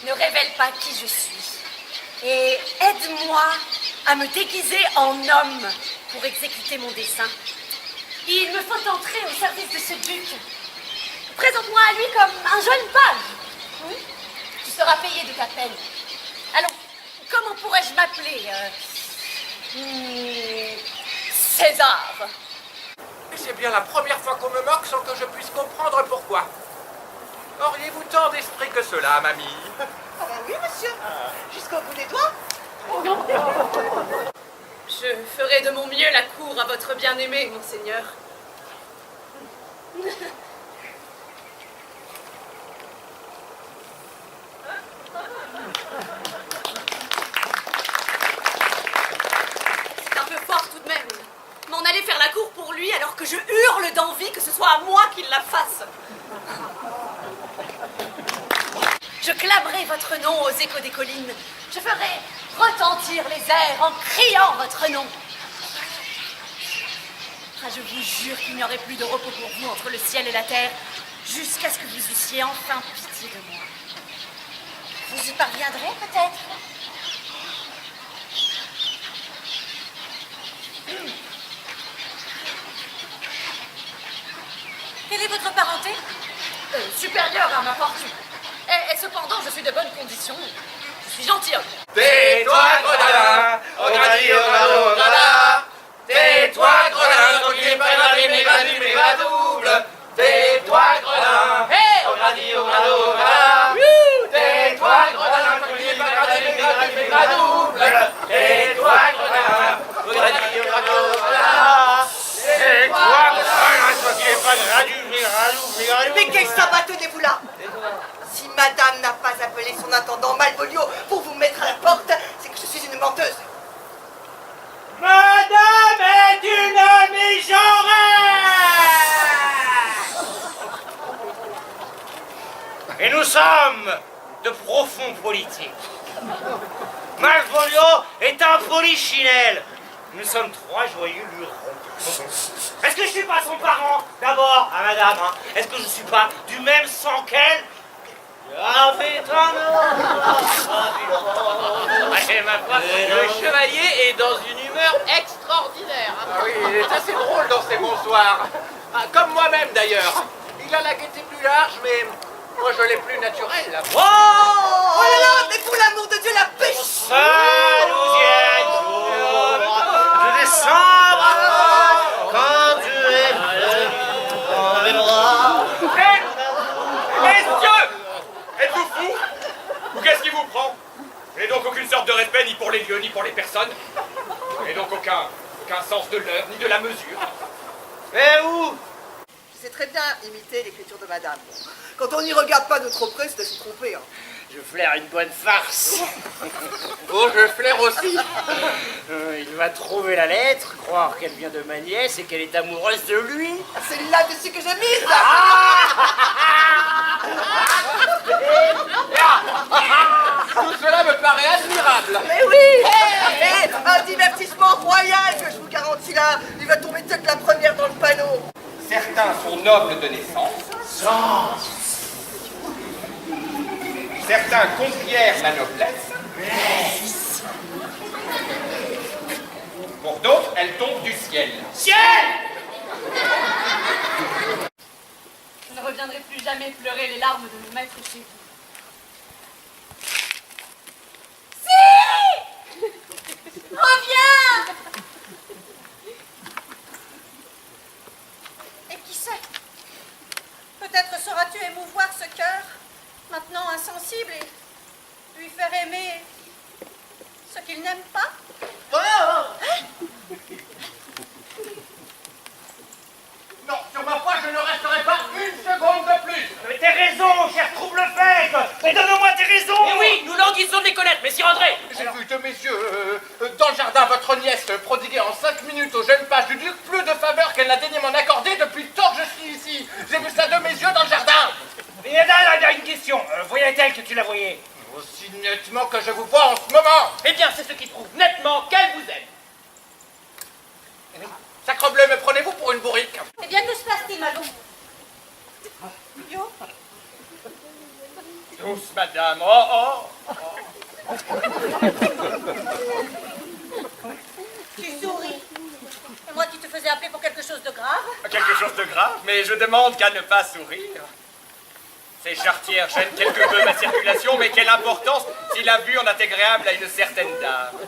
ne révèle pas qui je suis. Et aide-moi à me déguiser en homme pour exécuter mon dessein. Il me faut entrer au service de ce duc. Présente-moi à lui comme un jeune page. Oui. Tu seras payé de ta peine. Allons, comment pourrais-je m'appeler César. C'est bien la première fois qu'on me moque sans que je puisse comprendre pourquoi. Auriez-vous tant d'esprit que cela, mamie? Ah ben oui, monsieur. Jusqu'au bout des doigts. Je ferai de mon mieux la cour à votre bien-aimé, monseigneur. C'est un peu fort tout de même. M'en aller faire la cour pour lui alors que je hurle d'envie que ce soit à moi qu'il la fasse. Je clamerai votre nom aux échos des collines. Je ferai retentir les airs en criant votre nom. Ah, je vous jure qu'il n'y aurait plus de repos pour vous entre le ciel et la terre, jusqu'à ce que vous eussiez enfin pitié de moi. Vous y parviendrez peut-être? Quelle est votre parenté? Supérieure à ma fortune. Et cependant, je suis de bonne condition. Je suis gentilhomme. Tais-toi, gredin, au gradi, au grado, au grada. Tais-toi, gredin, ton qui est pas la double. Tais-toi, gredin, au gradi, au grado, au grada. Tais-toi, gredin, ton qui est pas la double. Tais-toi, gredin, au gradi, au grado, au grada. Tais-toi, gredin, ton qui est pas la double. Mais qu'est-ce que ça va, tenez-vous là? Si madame n'a pas appelé son intendant Malvolio pour vous mettre à la porte, c'est que je suis une menteuse. Madame est une mijaurée! Et nous sommes de profonds politiques. Malvolio est un polichinelle. Nous sommes trois joyeux lurons. Est-ce que je suis pas son parent? D'abord, à madame, hein. Est-ce que je suis pas du même sang qu'elle? Allez, ma foi, Le chevalier est dans une humeur extraordinaire. Ah oui, il est assez drôle dans ses bonsoirs. Ah, comme moi-même d'ailleurs. Il a la gaieté plus large, mais moi je l'ai plus naturelle. Oh là là, mais pour l'amour de Dieu, la pêche! ce 12e jour de décembre, quand tu es dans mes bras. Messieurs! Êtes-vous fous? Ou qu'est-ce qui vous prend? Je n'ai donc aucune sorte de respect ni pour les lieux, ni pour les personnes. Je n'ai donc aucun sens de l'heure, ni de la mesure. Mais où? Je sais très bien imiter l'écriture de madame. Quand on n'y regarde pas de trop près, c'est à s'y tromper. Hein. Je flaire une bonne farce. Oh, je flaire aussi. Il va trouver la lettre, croire qu'elle vient de ma nièce et qu'elle est amoureuse de lui. C'est là-dessus que je mise. Tout cela me paraît admirable. Mais oui! Un divertissement royal que je vous garantis là. Il va tomber tête la première dans le panneau. Certains sont nobles de naissance. Certains conquièrent la noblesse. Pour d'autres, elle tombe du ciel. Ciel! Je ne reviendrai plus jamais pleurer les larmes de mon maître chez vous. Si! Reviens! Et qui sait? Peut-être sauras-tu émouvoir ce cœur, maintenant insensible, et lui faire aimer ce qu'il n'aime pas? Non, sur ma foi, je ne resterai pas une seconde de plus. Mais tes raisons, cher trouble-fête! Mais donne-moi tes raisons! Mais oui, nous languissons de les connaître, messire André! J'ai vu de mes yeux, dans le jardin, votre nièce prodiguer en 5 minutes au jeune page du duc plus de faveurs qu'elle n'a daigné m'en accorder depuis le temps que je suis ici. J'ai vu ça de mes yeux dans le jardin. Il y a une question. Voyait-elle que tu la voyais? Aussi nettement que je vous vois en ce moment. Eh bien, c'est ce qui prouve nettement qu'elle vous aime. Sacrebleu, me prenez-vous pour une bourrique? Eh bien, que se passe-t-il, Malon? Yo? Douce, madame. Oh, oh. Tu souris. Et moi qui te faisais appeler pour quelque chose de grave. Quelque chose de grave, mais je demande qu'à ne pas sourire. Ces charretières gênent quelque peu ma circulation, mais quelle importance si la vue en est agréable à une certaine dame.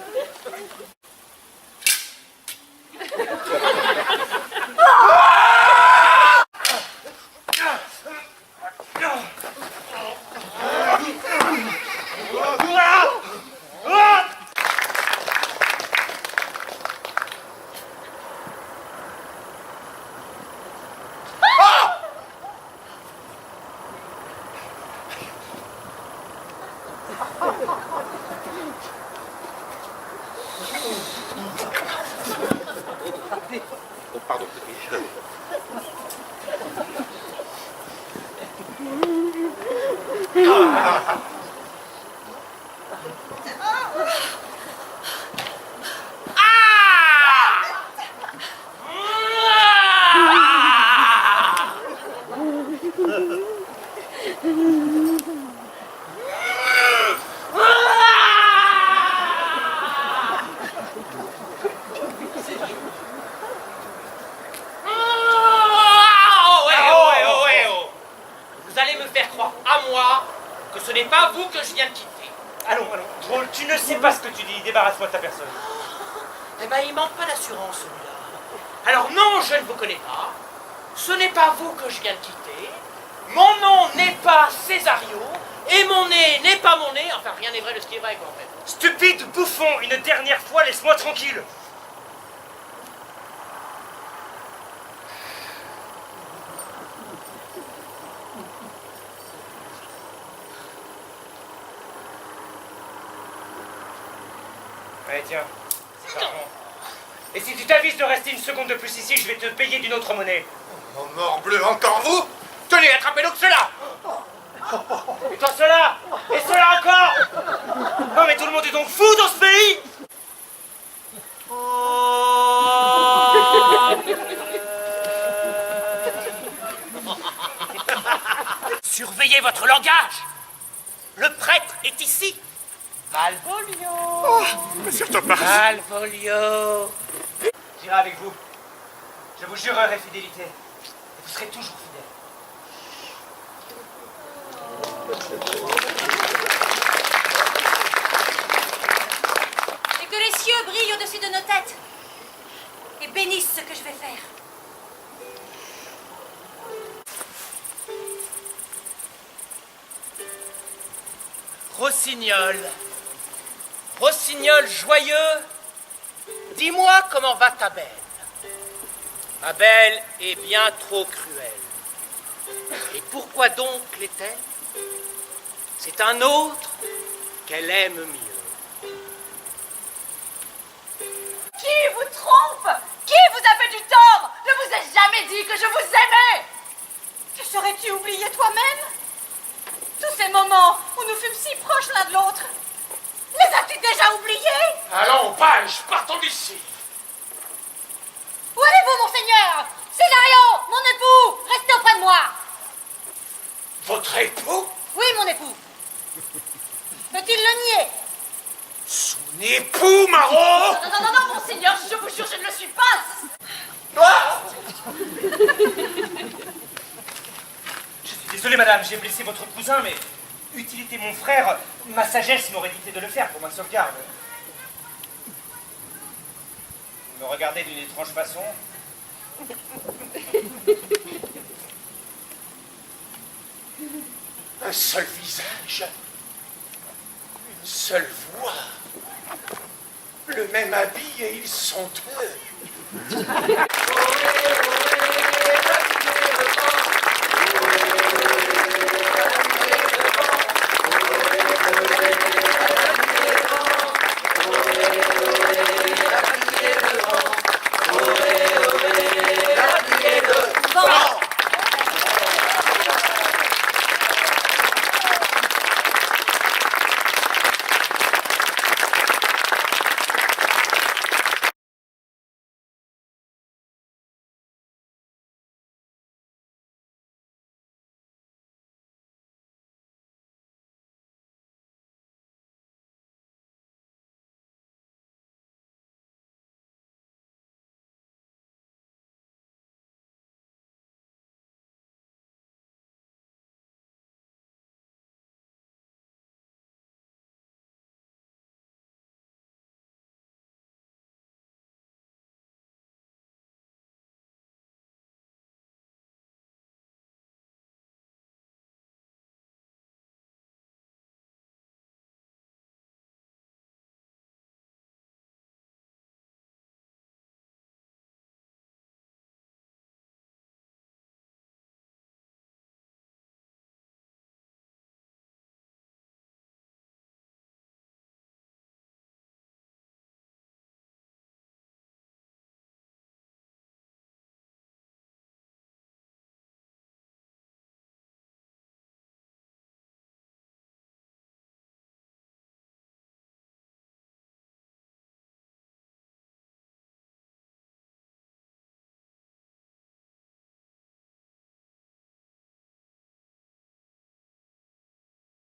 Oh, pardon. Vous allez me faire croire à moi que ce n'est pas vous que je viens de quitter. Allons, drôle, tu ne sais pas ce que tu dis, débarrasse-moi de ta personne. Eh ben, il manque pas d'assurance, celui-là. Alors non, je ne vous connais pas. Ce n'est pas vous que je viens de quitter. Mon nom n'est pas Césario. Et mon nez n'est pas mon nez. Enfin, rien n'est vrai de ce qui est vrai, quoi, en fait. Stupide bouffon, une dernière fois, laisse-moi tranquille. Allez, tiens, c'est l'argent. Et si tu t'avises de rester une seconde de plus ici, je vais te payer d'une autre monnaie. Oh, morbleu, encore vous? Tenez, attrapez-le que cela! Et toi cela! Et cela encore! Non mais tout le monde est donc fou dans ce pays! Surveillez votre langage. Le prêtre est ici. Malvolio. Monsieur Thomas! Malvolio. J'irai avec vous. Je vous jurerai fidélité. Et vous serez toujours fidèle. Et que les cieux brillent au-dessus de nos têtes. Et bénissent ce que je vais faire. Rossignol. Rossignol joyeux. Dis-moi comment va ta belle. Ma belle est bien trop cruelle. Et pourquoi donc l'est-elle? C'est un autre qu'elle aime mieux. Qui vous trompe? Qui vous a fait du tort? Je vous ai jamais dit que je vous aimais! Que serais-tu oublié toi-même? Tous ces moments où nous fûmes si proches l'un de l'autre, les as-tu déjà oubliés? Allons, page, partons d'ici! Où allez-vous, monseigneur? Césario, mon époux, restez auprès de moi. Votre époux? Oui, mon époux. Peut-il le nier? Son époux, Marot! Non, monseigneur, je vous jure, je ne le suis pas! Toi! Je suis désolé, madame, j'ai blessé votre cousin, mais utilité mon frère, ma sagesse m'aurait dicté de le faire pour ma sauvegarde. Vous me regardez d'une étrange façon. Un seul visage, une seule voix, le même habit et ils sont deux.